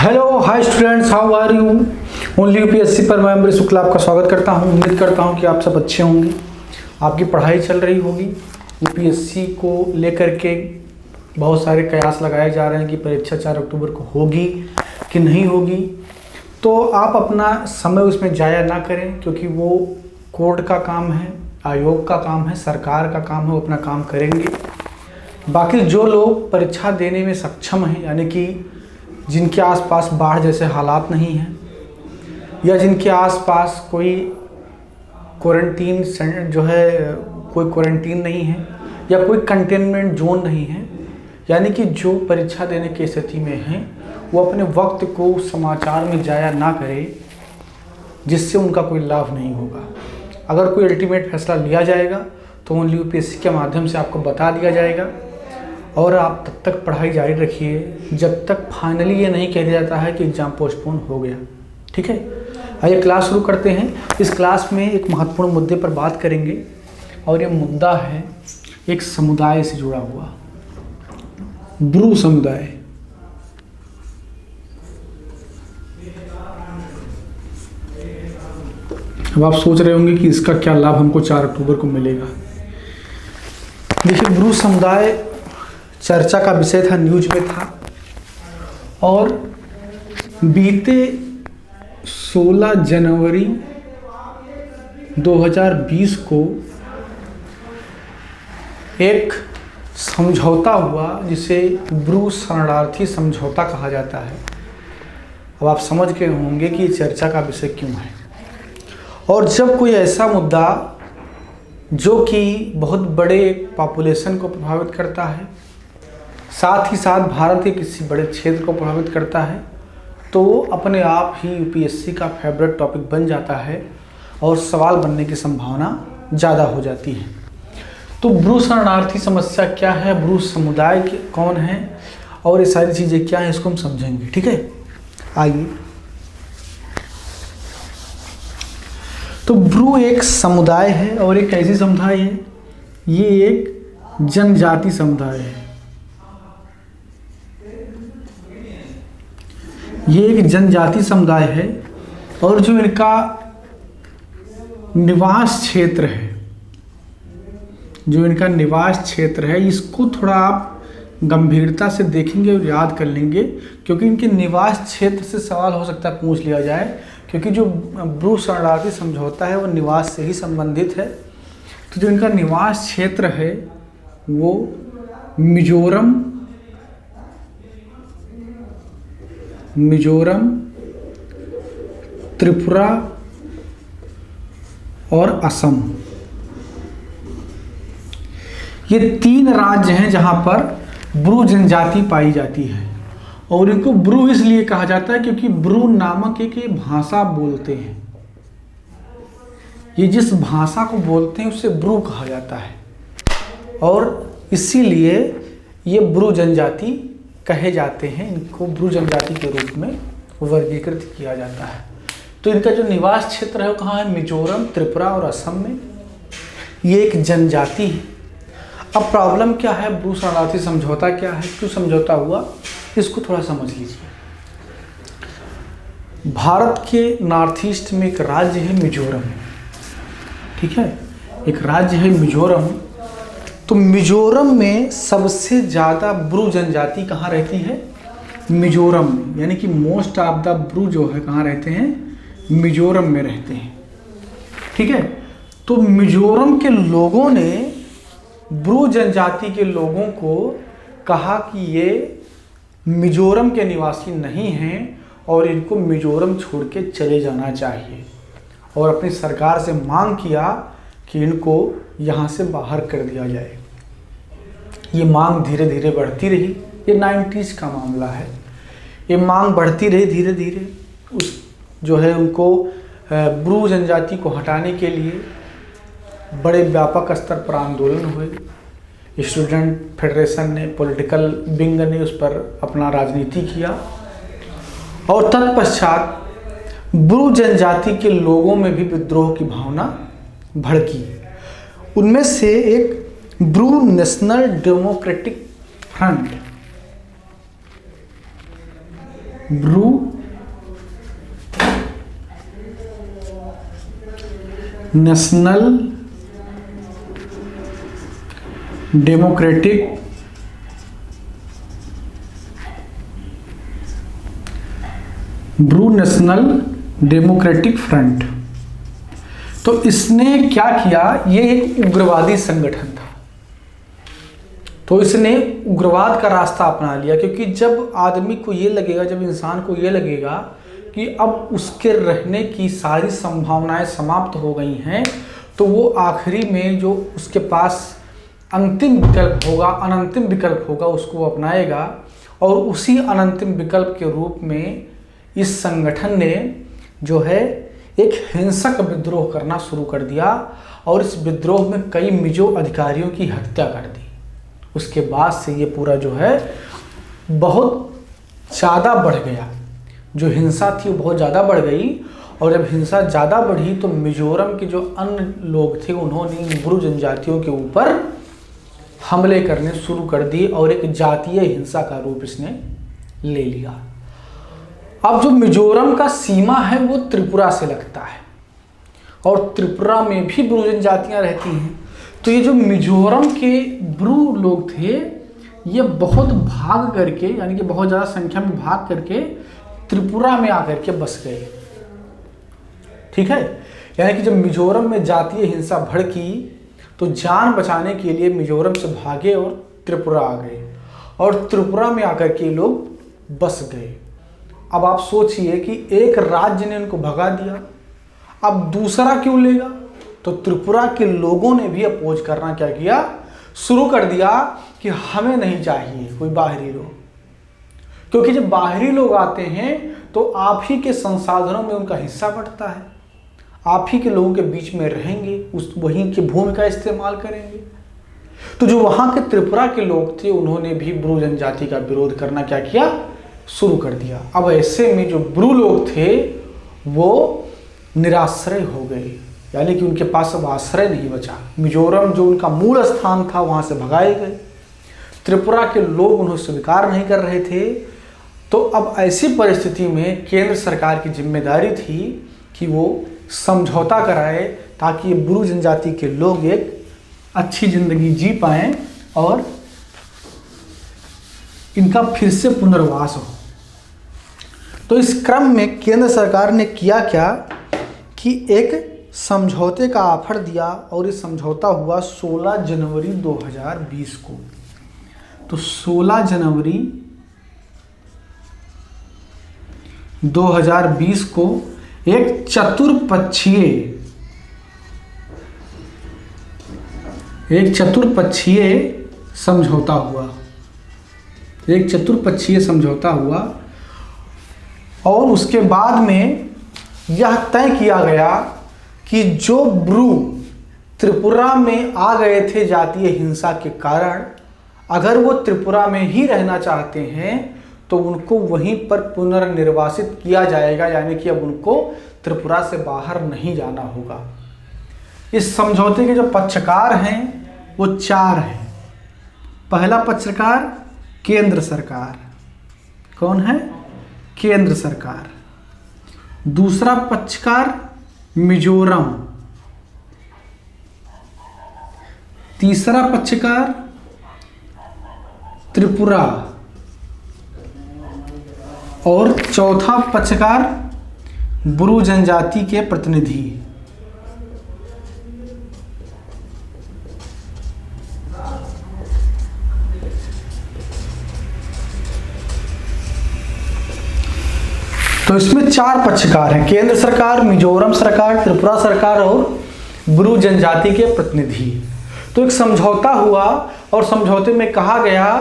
Hello hi students, how are you. Only UPSC पर मैं अमरीश शुक्ला आपका स्वागत करता हूं। उम्मीद करता हूं कि आप सब अच्छे होंगे, आपकी पढ़ाई चल रही होगी। यूपीएससी को लेकर के बहुत सारे कयास लगाए जा रहे हैं कि परीक्षा 4 अक्टूबर को होगी कि नहीं होगी। तो आप अपना समय उसमें ज़ाया ना करें, क्योंकि वो कोर्ट का काम है, आयोग का काम है, सरकार का काम है, वो अपना काम करेंगे। बाकी जो लोग परीक्षा देने में सक्षम हैं, यानी कि जिनके आसपास बाढ़ जैसे हालात नहीं हैं, या जिनके आसपास कोई क्वारंटीन जो है, कोई क्वारंटीन नहीं है, या कोई कंटेनमेंट जोन नहीं है, यानी कि जो परीक्षा देने की स्थिति में हैं, वो अपने वक्त को समाचार में ज़ाया ना करें, जिससे उनका कोई लाभ नहीं होगा। अगर कोई अल्टीमेट फैसला लिया जाएगा तो ओनली यूपीएससी के माध्यम से आपको बता दिया जाएगा, और आप तब तक पढ़ाई जारी रखिए जब तक फाइनली ये नहीं कह दिया जाता है कि एग्ज़ाम पोस्टपोन हो गया। ठीक है, आइए क्लास शुरू करते हैं। इस क्लास में एक महत्वपूर्ण मुद्दे पर बात करेंगे, और ये मुद्दा है एक समुदाय से जुड़ा हुआ, ब्रू समुदाय। अब आप सोच रहे होंगे कि इसका क्या लाभ हमको 4 अक्टूबर को मिलेगा। देखिए, ब्रू समुदाय चर्चा का विषय था, न्यूज में था, और बीते 16 जनवरी 2020 को एक समझौता हुआ जिसे ब्रू शरणार्थी समझौता कहा जाता है। अब आप समझ गए होंगे कि चर्चा का विषय क्यों है। और जब कोई ऐसा मुद्दा जो कि बहुत बड़े पॉपुलेशन को प्रभावित करता है, साथ ही साथ भारत के किसी बड़े क्षेत्र को प्रभावित करता है, तो अपने आप ही यूपीएससी का फेवरेट टॉपिक बन जाता है और सवाल बनने की संभावना ज़्यादा हो जाती है। तो ब्रू शरणार्थी समस्या क्या है, ब्रू समुदाय कौन है, और ये सारी चीज़ें क्या हैं, इसको हम समझेंगे। ठीक है, आइए। तो ब्रू एक समुदाय है, और एक ऐसी समुदाय है, ये एक जनजाति समुदाय है। ये एक जनजाति समुदाय है, और जो इनका निवास क्षेत्र है, इसको थोड़ा आप गंभीरता से देखेंगे और याद कर लेंगे, क्योंकि इनके निवास क्षेत्र से सवाल हो सकता है पूछ लिया जाए, क्योंकि जो ब्रू शरणार्थी समझौता है वो निवास से ही संबंधित है। तो जो इनका निवास क्षेत्र है वो मिजोरम, त्रिपुरा और असम, ये 3 राज्य हैं जहां पर ब्रू जनजाति पाई जाती है। और इनको ब्रू इसलिए कहा जाता है क्योंकि ब्रू नामक एक भाषा बोलते हैं। ये जिस भाषा को बोलते हैं उसे ब्रू कहा जाता है, और इसीलिए ये ब्रू जनजाति कहे जाते हैं। इनको ब्रू जनजाति के रूप में वर्गीकृत किया जाता है। तो इनका जो निवास क्षेत्र है वो कहाँ है, मिजोरम, त्रिपुरा और असम में। ये एक जनजाति है। अब प्रॉब्लम क्या है, ब्रू शरणार्थी समझौता क्या है, क्यों समझौता हुआ, इसको थोड़ा समझ लीजिए। भारत के नॉर्थ ईस्ट में एक राज्य है मिजोरम, ठीक है, एक राज्य है मिजोरम। तो मिजोरम में सबसे ज़्यादा ब्रू जनजाति कहाँ रहती है, मिजोरम में, यानी कि मोस्ट ऑफ द ब्रू जो है कहाँ रहते हैं, मिजोरम में रहते हैं। ठीक है, तो मिजोरम के लोगों ने ब्रू जनजाति के लोगों को कहा कि ये मिजोरम के निवासी नहीं हैं और इनको मिजोरम छोड़ के चले जाना चाहिए, और अपनी सरकार से मांग किया कि इनको यहाँ से बाहर कर दिया जाए। ये मांग धीरे धीरे बढ़ती रही, ये 90s का मामला है। ये मांग बढ़ती रही धीरे धीरे, उस जो है उनको ब्रू जनजाति को हटाने के लिए बड़े व्यापक स्तर पर आंदोलन हुए। स्टूडेंट फेडरेशन ने, पॉलिटिकल विंग ने उस पर अपना राजनीति किया, और तत्पश्चात ब्रू जनजाति के लोगों में भी विद्रोह की भावना भड़की। उनमें से एक Bru National Democratic Front, Bru National Democratic Front. तो इसने क्या किया, ये एक उग्रवादी संगठन था, तो इसने उग्रवाद का रास्ता अपना लिया। क्योंकि जब आदमी को ये लगेगा, जब इंसान को ये लगेगा कि अब उसके रहने की सारी संभावनाएं समाप्त हो गई हैं, तो वो आखिरी में जो उसके पास अंतिम विकल्प होगा, अनंतिम विकल्प होगा, उसको अपनाएगा। और उसी अनंतिम विकल्प के रूप में इस संगठन ने जो है एक हिंसक विद्रोह करना शुरू कर दिया और इस विद्रोह में कई मिजो अधिकारियों की हत्या कर दी। उसके बाद से ये पूरा जो है बहुत ज़्यादा बढ़ गया, जो हिंसा थी वो बहुत ज़्यादा बढ़ गई। और जब हिंसा ज़्यादा बढ़ी तो मिजोरम के जो अन्य लोग थे उन्होंने इन ब्रू जनजातियों के ऊपर हमले करने शुरू कर दिए और एक जातीय हिंसा का रूप इसने ले लिया। अब जो मिजोरम का सीमा है वो त्रिपुरा से लगता है और त्रिपुरा में भी ब्रू जनजातियाँ रहती हैं। तो ये जो मिजोरम के ब्रू लोग थे ये बहुत भाग करके, यानी कि बहुत ज़्यादा संख्या में भाग करके त्रिपुरा में आकर के बस गए। ठीक है, यानी कि जब मिजोरम में जातीय हिंसा भड़की तो जान बचाने के लिए मिजोरम से भागे और त्रिपुरा आ गए और त्रिपुरा में आकर के लोग बस गए। अब आप सोचिए कि एक राज्य ने उनको भगा दिया, अब दूसरा क्यों लेगा? तो त्रिपुरा के लोगों ने भी अपोज करना क्या किया, शुरू कर दिया कि हमें नहीं चाहिए कोई बाहरी लोग, क्योंकि जब बाहरी लोग आते हैं तो आप ही के संसाधनों में उनका हिस्सा बढ़ता है, आप ही के लोगों के बीच में रहेंगे, उस वहीं की भूमि का इस्तेमाल करेंगे। तो जो वहाँ के त्रिपुरा के लोग थे उन्होंने भी ब्रू जनजाति का विरोध करना क्या किया, शुरू कर दिया। अब ऐसे में जो ब्रू लोग थे वो निराश्रय हो गए, यानी कि उनके पास अब आश्रय नहीं बचा। मिजोरम जो उनका मूल स्थान था वहाँ से भगाए गए, त्रिपुरा के लोग उन्हें स्वीकार नहीं कर रहे थे। तो अब ऐसी परिस्थिति में केंद्र सरकार की जिम्मेदारी थी कि वो समझौता कराए ताकि ब्रू जनजाति के लोग एक अच्छी जिंदगी जी पाएं और इनका फिर से पुनर्वास हो। तो इस क्रम में केंद्र सरकार ने किया क्या कि एक समझौते का ऑफर दिया और ये समझौता हुआ 16 जनवरी 2020 को। तो 16 जनवरी 2020 को एक चतुर्पक्षीय समझौता हुआ, एक चतुर्पक्षीय समझौता हुआ और उसके बाद में यह तय किया गया कि जो ब्रू त्रिपुरा में आ गए थे जातीय हिंसा के कारण, अगर वो त्रिपुरा में ही रहना चाहते हैं तो उनको वहीं पर पुनर्निर्वासित किया जाएगा, यानी कि अब उनको त्रिपुरा से बाहर नहीं जाना होगा। इस समझौते के जो पक्षकार हैं वो 4 हैं। पहला पक्षकार केंद्र सरकार, कौन है? केंद्र सरकार। दूसरा पक्षकार मिजोरम, तीसरा पक्षकार त्रिपुरा और चौथा पक्षकार ब्रू जनजाति के प्रतिनिधि। तो इसमें 4 पक्षकार हैं, केंद्र सरकार, मिजोरम सरकार, त्रिपुरा सरकार और ब्रू जनजाति के प्रतिनिधि। तो एक समझौता हुआ और समझौते में कहा गया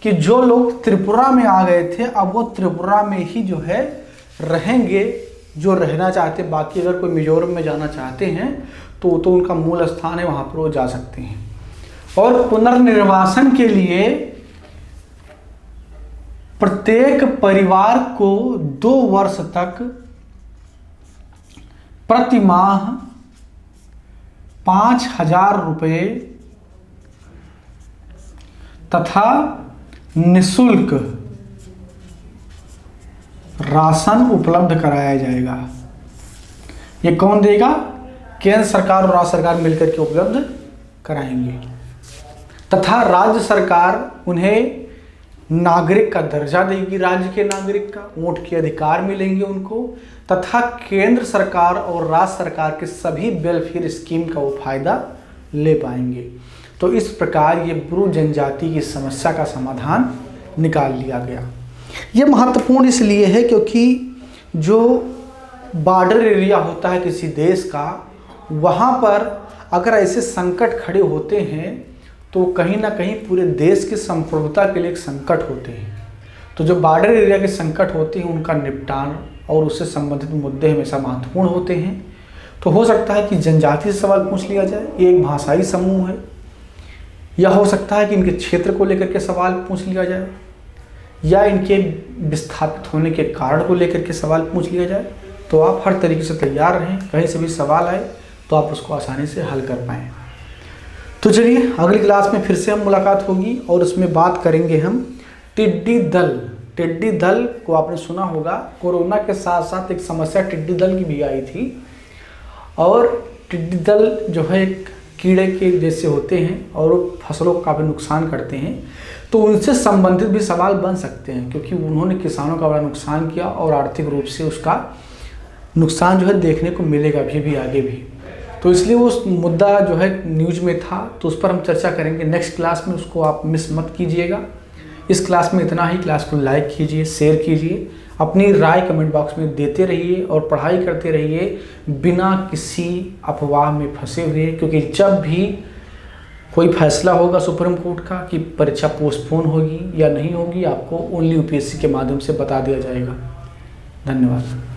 कि जो लोग त्रिपुरा में आ गए थे अब वो त्रिपुरा में ही जो है रहेंगे, जो रहना चाहते। बाकी अगर कोई मिजोरम में जाना चाहते हैं तो उनका मूल स्थान है, वहाँ पर वो जा सकते हैं। और पुनर्निर्वासन के लिए प्रत्येक परिवार को 2 वर्ष तक प्रति माह 5,000 रुपये तथा निःशुल्क राशन उपलब्ध कराया जाएगा। ये कौन देगा? केंद्र सरकार और राज्य सरकार मिलकर के उपलब्ध कराएंगे। तथा राज्य सरकार उन्हें नागरिक का दर्जा देगी, राज्य के नागरिक का वोट के अधिकार मिलेंगे उनको। तथा केंद्र सरकार और राज्य सरकार के सभी वेलफेयर स्कीम का वो फायदा ले पाएंगे। तो इस प्रकार ये ब्रू जनजाति की समस्या का समाधान निकाल लिया गया। ये महत्वपूर्ण इसलिए है क्योंकि जो बॉर्डर एरिया होता है किसी देश का, वहाँ पर अगर ऐसे संकट खड़े होते हैं तो कहीं ना कहीं पूरे देश की संप्रभुता के लिए एक संकट होते हैं। तो जो बॉर्डर एरिया के संकट होते हैं उनका निपटान और उससे संबंधित मुद्दे हमेशा महत्वपूर्ण होते हैं। तो हो सकता है कि जनजाति से सवाल पूछ लिया जाए, ये एक भाषाई समूह है, या हो सकता है कि इनके क्षेत्र को लेकर के सवाल पूछ लिया जाए, या इनके विस्थापित होने के कारण को लेकर के सवाल पूछ लिया जाए। तो आप हर तरीके से तैयार रहें, कहीं से भी सवाल आए तो आप उसको आसानी से हल कर पाएँ। तो चलिए अगली क्लास में फिर से हम मुलाकात होगी और उसमें बात करेंगे हम टिड्डी दल। टिड्डी दल को आपने सुना होगा, कोरोना के साथ साथ एक समस्या टिड्डी दल की भी आई थी। और टिड्डी दल जो है एक कीड़े के जैसे होते हैं और वो फसलों को काफ़ी नुकसान करते हैं। तो उनसे संबंधित भी सवाल बन सकते हैं क्योंकि उन्होंने किसानों का बड़ा नुकसान किया और आर्थिक रूप से उसका नुकसान जो है देखने को मिलेगा भी आगे भी। तो इसलिए वो मुद्दा जो है न्यूज में था, तो उस पर हम चर्चा करेंगे नेक्स्ट क्लास में। उसको आप मिस मत कीजिएगा। इस क्लास में इतना ही। क्लास को लाइक कीजिए, शेयर कीजिए, अपनी राय कमेंट बॉक्स में देते रहिए और पढ़ाई करते रहिए बिना किसी अफवाह में फंसे हुए, क्योंकि जब भी कोई फैसला होगा सुप्रीम कोर्ट का कि परीक्षा पोस्टपोन होगी या नहीं होगी, आपको ओनली यूपीएससी के माध्यम से बता दिया जाएगा। धन्यवाद।